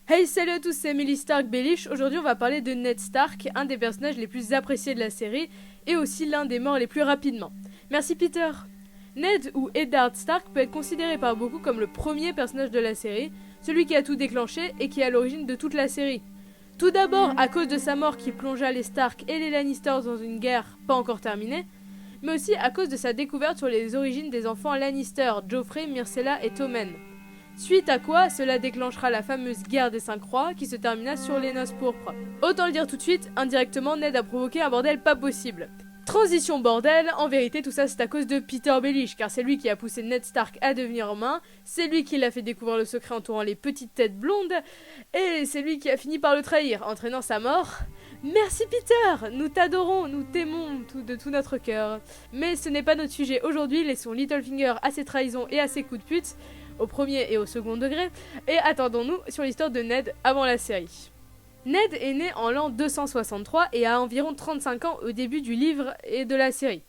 Hey, salut à tous, c'est Emily Stark Baelish. Aujourd'hui on va parler de Ned Stark, un des personnages les plus appréciés de la série et aussi l'un des morts les plus rapidement. Merci Peter. Ned ou Eddard Stark peut être considéré par beaucoup comme le premier personnage de la série, celui qui a tout déclenché et qui est à l'origine de toute la série. Tout d'abord à cause de sa mort qui plongea les Stark et les Lannisters dans une guerre pas encore terminée, mais aussi à cause de sa découverte sur les origines des enfants Lannister, Joffrey, Myrcella et Tommen. Suite à quoi, cela déclenchera la fameuse guerre des 5 rois qui se termina sur les noces pourpres. Autant le dire tout de suite, indirectement Ned a provoqué un bordel pas possible. Transition bordel, en vérité tout ça c'est à cause de Peter Baelish, car c'est lui qui a poussé Ned Stark à devenir humain, c'est lui qui l'a fait découvrir le secret entourant les petites têtes blondes, et c'est lui qui a fini par le trahir, entraînant sa mort. Merci Peter, nous t'adorons, nous t'aimons de tout notre cœur. Mais ce n'est pas notre sujet aujourd'hui, laissons Littlefinger à ses trahisons et à ses coups de pute, au premier et au second degré, et attendons-nous sur l'histoire de Ned avant la série. Ned est né en l'an 263 et a environ 35 ans au début du livre et de la série,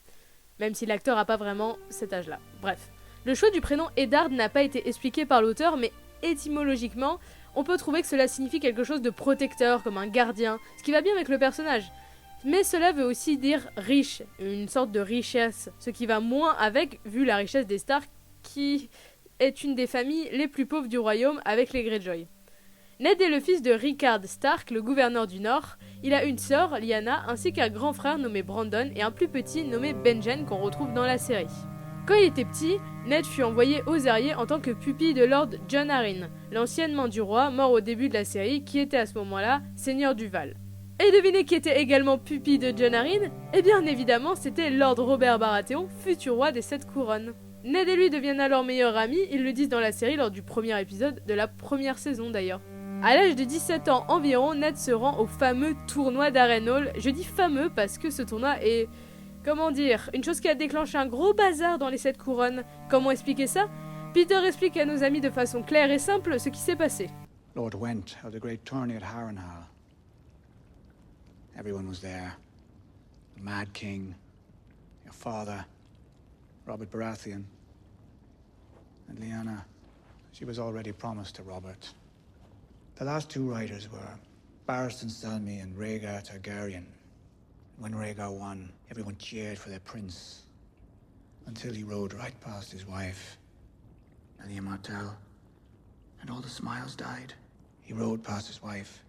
même si l'acteur n'a pas vraiment cet âge-là. Bref, le choix du prénom Eddard n'a pas été expliqué par l'auteur, mais étymologiquement, on peut trouver que cela signifie quelque chose de protecteur, comme un gardien, ce qui va bien avec le personnage. Mais cela veut aussi dire riche, une sorte de richesse, ce qui va moins avec, vu la richesse des Stark, qui est une des familles les plus pauvres du royaume avec les Greyjoy. Ned est le fils de Rickard Stark, le gouverneur du Nord. Il a une sœur, Lyanna, ainsi qu'un grand frère nommé Brandon et un plus petit nommé Benjen qu'on retrouve dans la série. Quand il était petit, Ned fut envoyé aux Arriers en tant que pupille de Lord Jon Arryn, l'ancien main du roi mort au début de la série qui était à ce moment-là seigneur du Val. Et devinez qui était également pupille de Jon Arryn ? Eh bien évidemment c'était Lord Robert Baratheon, futur roi des 7 couronnes. Ned et lui deviennent alors meilleurs amis, ils le disent dans la série lors du premier épisode de la première saison d'ailleurs. À l'âge de 17 ans environ, Ned se rend au fameux tournoi d'Harrenhal. Je dis fameux parce que ce tournoi est, comment dire, une chose qui a déclenché un gros bazar dans les 7 couronnes. Comment expliquer ça ? Peter explique à nos amis de façon claire et simple ce qui s'est passé. Lord Went held a great tourney at Harrenhal. Everyone was there. The Mad King, your father, Robert Baratheon, and Lyanna. She was already promised to Robert. The last two riders were Barristan Selmy and Rhaegar Targaryen. When Rhaegar won, everyone cheered for their prince, until he rode right past his wife, Elia Martell, and all the smiles died. He rode past his wife,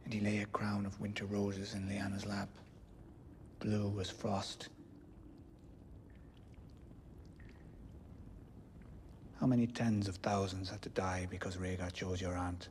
and he lay a crown of winter roses in Lyanna's lap, blue as frost. How many tens of thousands had to die because Rhaegar chose your aunt?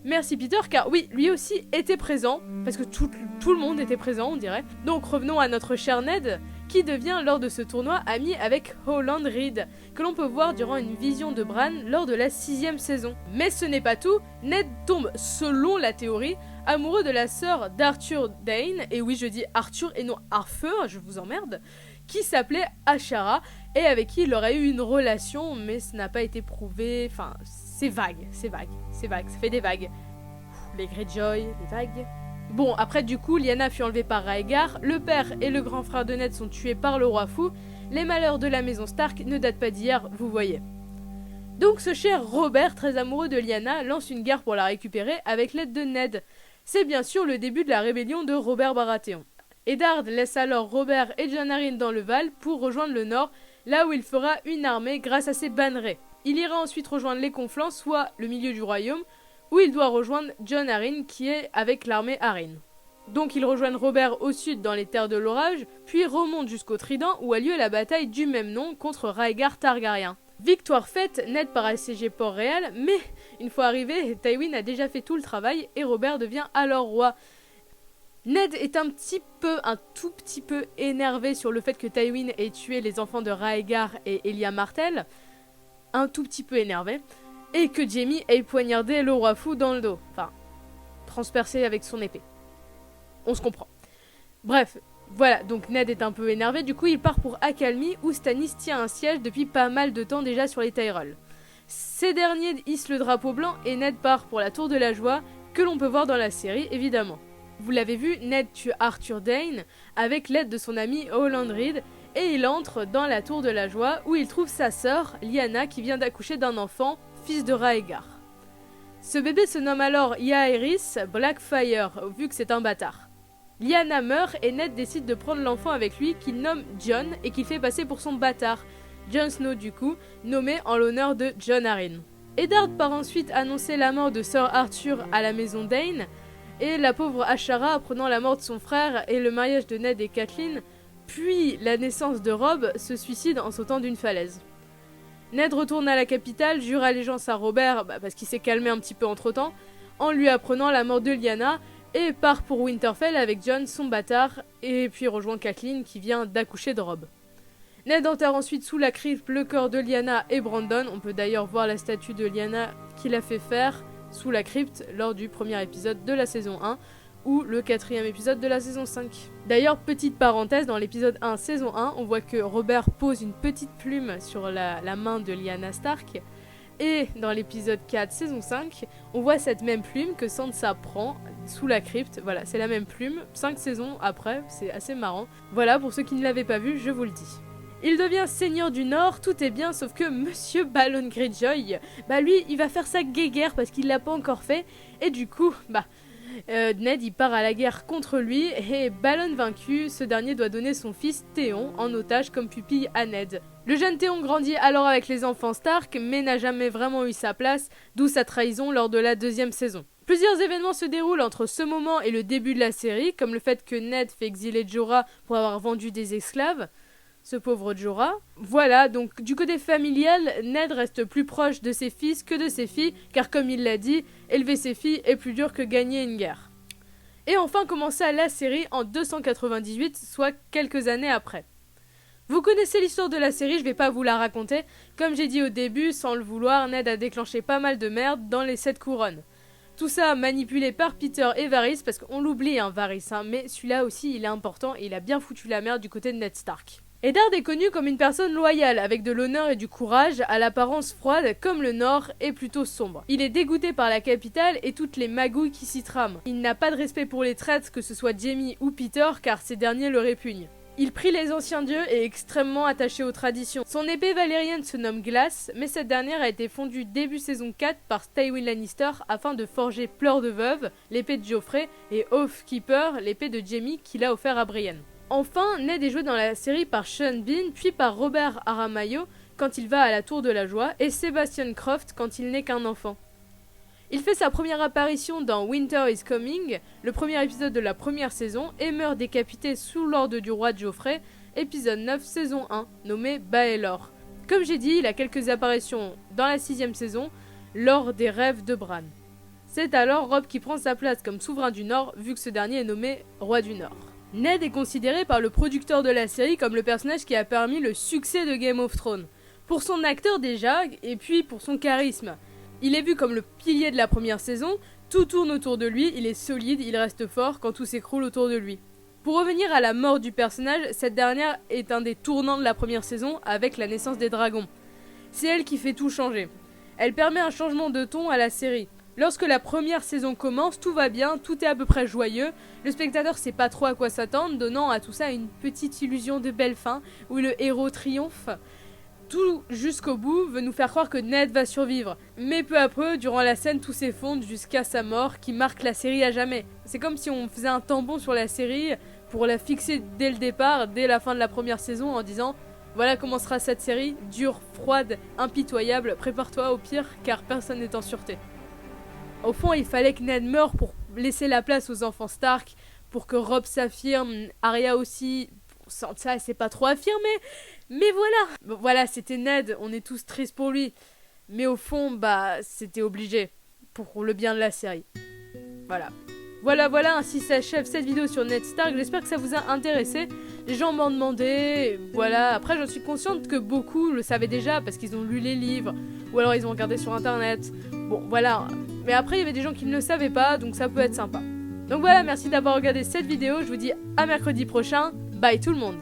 Merci Peter, car oui, lui aussi était présent, parce que tout le monde était présent, on dirait. Donc revenons à notre cher Ned, qui devient lors de ce tournoi ami avec Howland Reed, que l'on peut voir durant une vision de Bran lors de la 6ème saison. Mais ce n'est pas tout, Ned tombe, selon la théorie, amoureux de la sœur d'Arthur Dayne, et oui je dis Arthur et non Arthur, je vous emmerde, qui s'appelait Ashara, et avec qui il aurait eu une relation, mais ce n'a pas été prouvé, enfin, c'est vague, ça fait des vagues. Les Greyjoy, les vagues. Bon, après du coup, Lyanna fut enlevée par Rhaegar, le père et le grand frère de Ned sont tués par le roi fou, les malheurs de la maison Stark ne datent pas d'hier, vous voyez. Donc ce cher Robert, très amoureux de Lyanna, lance une guerre pour la récupérer avec l'aide de Ned. C'est bien sûr le début de la rébellion de Robert Baratheon. Eddard laisse alors Robert et Jon Arryn dans le Val pour rejoindre le Nord, là où il fera une armée grâce à ses bannerets. Il ira ensuite rejoindre les Conflans, soit le milieu du royaume, où il doit rejoindre Jon Arryn qui est avec l'armée Arryn. Donc ils rejoignent Robert au sud dans les terres de l'orage, puis remontent jusqu'au Trident où a lieu la bataille du même nom contre Rhaegar Targaryen. Victoire faite, Ned part assiéger Port-Réal, mais une fois arrivé, Tywin a déjà fait tout le travail et Robert devient alors roi. Ned est un tout petit peu énervé sur le fait que Tywin ait tué les enfants de Rhaegar et Elia Martell, un tout petit peu énervé, et que Jaime ait poignardé le roi fou dans le dos, enfin, transpercé avec son épée. On se comprend. Bref, voilà, donc Ned est un peu énervé, du coup il part pour Accalmie où Stannis tient un siège depuis pas mal de temps déjà sur les Tyrells. Ces derniers hissent le drapeau blanc et Ned part pour la Tour de la Joie, que l'on peut voir dans la série évidemment. Vous l'avez vu, Ned tue Arthur Dayne avec l'aide de son ami Howland Reed et il entre dans la Tour de la Joie où il trouve sa sœur, Lyanna, qui vient d'accoucher d'un enfant, fils de Rhaegar. Ce bébé se nomme alors Jaehaerys Blackfyre, vu que c'est un bâtard. Lyanna meurt et Ned décide de prendre l'enfant avec lui qu'il nomme Jon et qu'il fait passer pour son bâtard, Jon Snow du coup, nommé en l'honneur de Jon Arryn. Eddard part ensuite annoncer la mort de Sir Arthur à la maison Dane, et la pauvre Ashara apprenant la mort de son frère et le mariage de Ned et Catelyn, puis la naissance de Robb, se suicide en sautant d'une falaise. Ned retourne à la capitale, jure allégeance à Robert, parce qu'il s'est calmé un petit peu entre temps, en lui apprenant la mort de Lyanna, et part pour Winterfell avec Jon, son bâtard, et puis rejoint Catelyn qui vient d'accoucher de Robb. Ned enterre ensuite sous la crypte le corps de Lyanna et Brandon, on peut d'ailleurs voir la statue de Lyanna qu'il a fait faire sous la crypte lors du premier épisode de la saison 1, ou le 4e épisode de la saison 5. D'ailleurs, petite parenthèse, dans l'épisode 1, saison 1, on voit que Robert pose une petite plume sur la main de Lyanna Stark, et dans l'épisode 4, saison 5, on voit cette même plume que Sansa prend sous la crypte. Voilà, c'est la même plume, 5 saisons après, c'est assez marrant. Voilà, pour ceux qui ne l'avaient pas vu, je vous le dis. Il devient seigneur du Nord, tout est bien, sauf que Monsieur Balon Greyjoy, lui, il va faire sa guéguerre parce qu'il l'a pas encore fait, et du coup, Ned il part à la guerre contre lui, et Balon vaincu, ce dernier doit donner son fils Théon en otage comme pupille à Ned. Le jeune Théon grandit alors avec les enfants Stark, mais n'a jamais vraiment eu sa place, d'où sa trahison lors de la 2e saison. Plusieurs événements se déroulent entre ce moment et le début de la série, comme le fait que Ned fait exiler Jorah pour avoir vendu des esclaves, ce pauvre Jorah. Voilà, donc du côté familial, Ned reste plus proche de ses fils que de ses filles, car comme il l'a dit, élever ses filles est plus dur que gagner une guerre. Et enfin commença la série en 298, soit quelques années après. Vous connaissez l'histoire de la série, je vais pas vous la raconter. Comme j'ai dit au début, sans le vouloir, Ned a déclenché pas mal de merde dans les 7 couronnes. Tout ça manipulé par Peter et Varys, parce qu'on l'oublie Varys, mais celui-là aussi il est important et il a bien foutu la merde du côté de Ned Stark. Eddard est connu comme une personne loyale, avec de l'honneur et du courage, à l'apparence froide comme le Nord est plutôt sombre. Il est dégoûté par la capitale et toutes les magouilles qui s'y trament. Il n'a pas de respect pour les traîtres, que ce soit Jaime ou Peter, car ces derniers le répugnent. Il prie les anciens dieux et est extrêmement attaché aux traditions. Son épée valérienne se nomme Glace, mais cette dernière a été fondue début saison 4 par Tywin Lannister afin de forger Pleur de Veuve, l'épée de Joffrey, et Oathkeeper, l'épée de Jaime qu'il a offert à Brienne. Enfin, Ned est joué dans la série par Sean Bean, puis par Robert Aramayo quand il va à la Tour de la Joie, et Sebastian Croft quand il n'est qu'un enfant. Il fait sa première apparition dans Winter is Coming, le premier épisode de la première saison, et meurt décapité sous l'ordre du roi Joffrey, épisode 9, saison 1, nommé Baelor. Comme j'ai dit, il a quelques apparitions dans la 6e saison, lors des rêves de Bran. C'est alors Robb qui prend sa place comme souverain du Nord, vu que ce dernier est nommé roi du Nord. Ned est considéré par le producteur de la série comme le personnage qui a permis le succès de Game of Thrones. Pour son acteur déjà, et puis pour son charisme. Il est vu comme le pilier de la première saison, tout tourne autour de lui, il est solide, il reste fort quand tout s'écroule autour de lui. Pour revenir à la mort du personnage, cette dernière est un des tournants de la première saison avec la naissance des dragons. C'est elle qui fait tout changer. Elle permet un changement de ton à la série. Lorsque la première saison commence, tout va bien, tout est à peu près joyeux, le spectateur sait pas trop à quoi s'attendre, donnant à tout ça une petite illusion de belle fin, où le héros triomphe. Tout jusqu'au bout veut nous faire croire que Ned va survivre, mais peu à peu, durant la scène, tout s'effondre jusqu'à sa mort, qui marque la série à jamais. C'est comme si on faisait un tampon sur la série pour la fixer dès le départ, dès la fin de la première saison, en disant « Voilà comment sera cette série, dure, froide, impitoyable, prépare-toi au pire, car personne n'est en sûreté. » Au fond, il fallait que Ned meure pour laisser la place aux enfants Stark, pour que Robb s'affirme, Arya aussi. Sansa, elle s'est pas trop affirmée, mais voilà. Voilà, c'était Ned, on est tous tristes pour lui. Mais au fond, c'était obligé, pour le bien de la série. Voilà, ainsi s'achève cette vidéo sur Ned Stark, j'espère que ça vous a intéressé. Les gens m'en demandaient, voilà. Après, j'en suis consciente que beaucoup le savaient déjà, parce qu'ils ont lu les livres, ou alors ils ont regardé sur internet. Bon, voilà. Mais après, il y avait des gens qui ne le savaient pas, donc ça peut être sympa. Donc voilà, merci d'avoir regardé cette vidéo, je vous dis à mercredi prochain. Bye tout le monde!